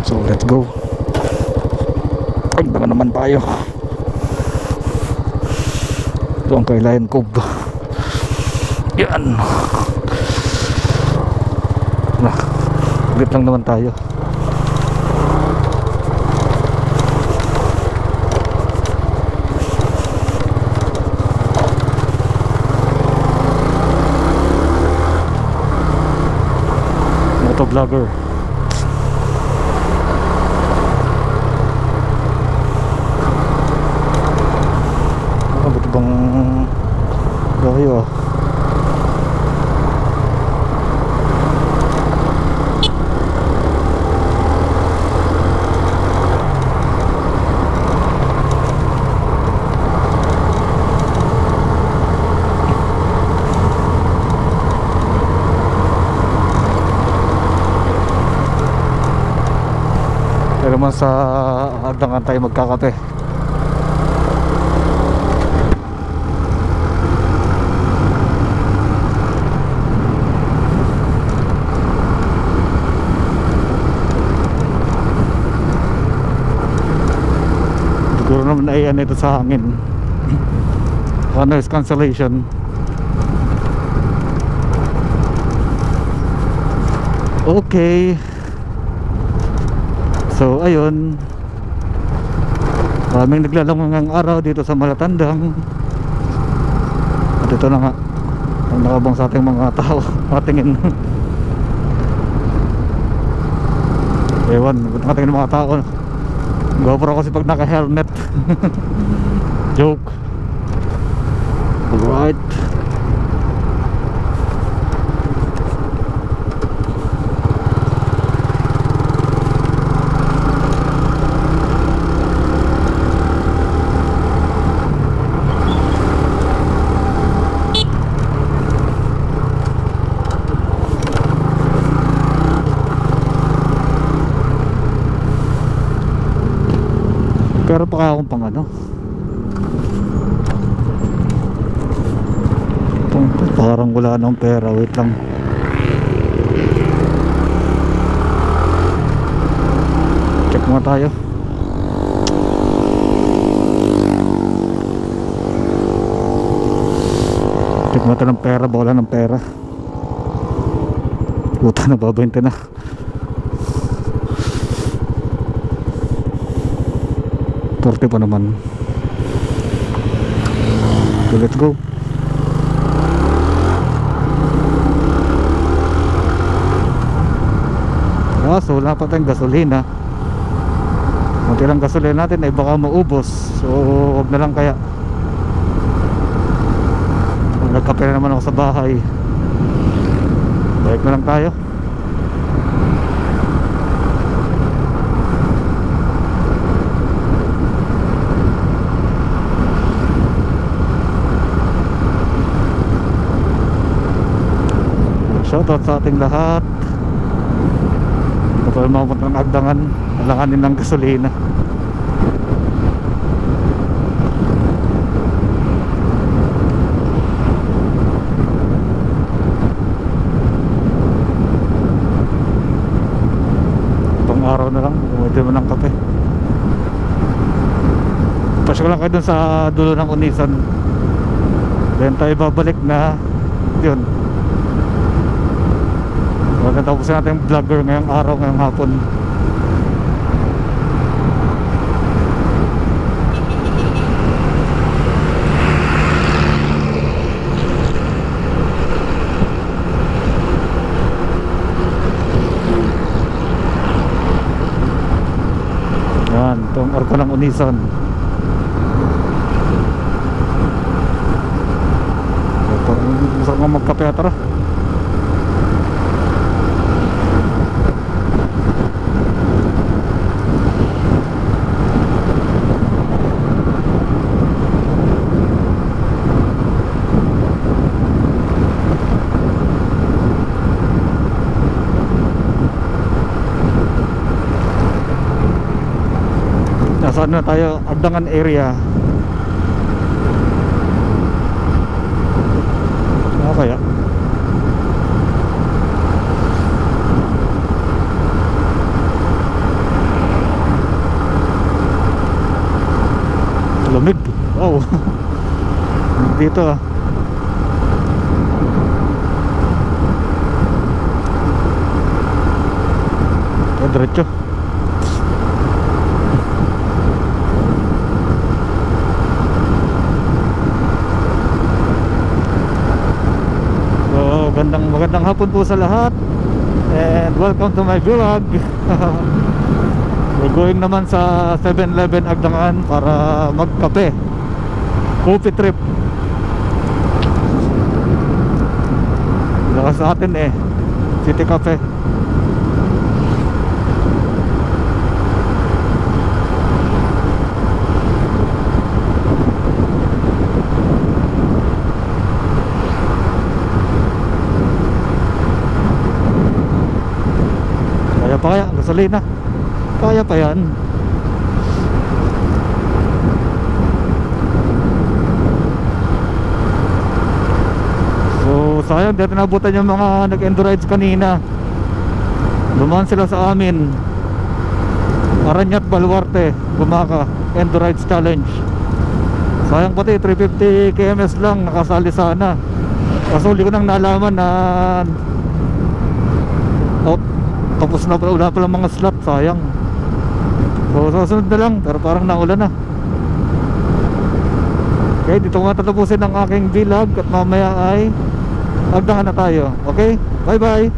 So let's go. Agdangan naman tayo. Ito ang Kailayan Cove. Yan. Ulit lang naman tayo. Motovlogger. Buti bang tayo pero naman sa agdangan tayo magkakape. Siguro naman ay ano ito sa hangin. Noise cancellation. Okay. So ayun, maraming naglalamang ng araw dito sa Malatandang. At ito na nga ang nakabang sa ating mga tao. Patingin. Ewan, nakatingin ng mga tao. GoPro kasi pag naka-helmet. Joke. Alright. Pero pa akong pang ano, parang wala nang pera. Wait lang. Check mo tayo. Check mo tayo ng pera. Wala ng pera. Puta na, babente na. Pa naman. So let's go. So wala pa tayong gasolina. Kunti lang gasolina natin ay baka maubos. So huwag na lang kaya. Nagkape na naman ako sa bahay. Balik na lang tayo. Shoutout sa ating lahat. Ito pa yung mga puntang agdangan, alanganin ng gasolina. Itong araw na lang, pwede mo ng kape. Pasok lang kayo dun sa dulo ng Unisan. Then tayo babalik na yun. Tapos natin yung vlogger ngayong araw, ngayong hapon. Yan, itong arko ng Unisan. Gusto ko magkape, tara. Saan na tayo? Agdangan area. Ano kaya? lamig. Wow. Dito ah. Diretso. So, magandang hapon po sa lahat. And welcome to my vlog. We're going naman sa 7-Eleven Agdangan para magkape. Coffee trip. Lakas sa atin eh. City Cafe. Kaya gasolina, kaya pa yan. So sayang, dito nabutan yung mga nag-endurides kanina. Dumaan sila sa amin, Aranyat Baluarte, Bumaka Endurides Challenge. Sayang pati 350 kms lang, nakasali sana. Kaso huli ko nang nalaman na tapos na pala, wala palang mga slot, sayang. So susunod na lang, pero parang naulan na. Okay, dito ko matatapusin ang aking vlog. At mamaya ay Agdangan na tayo. Okay, bye bye.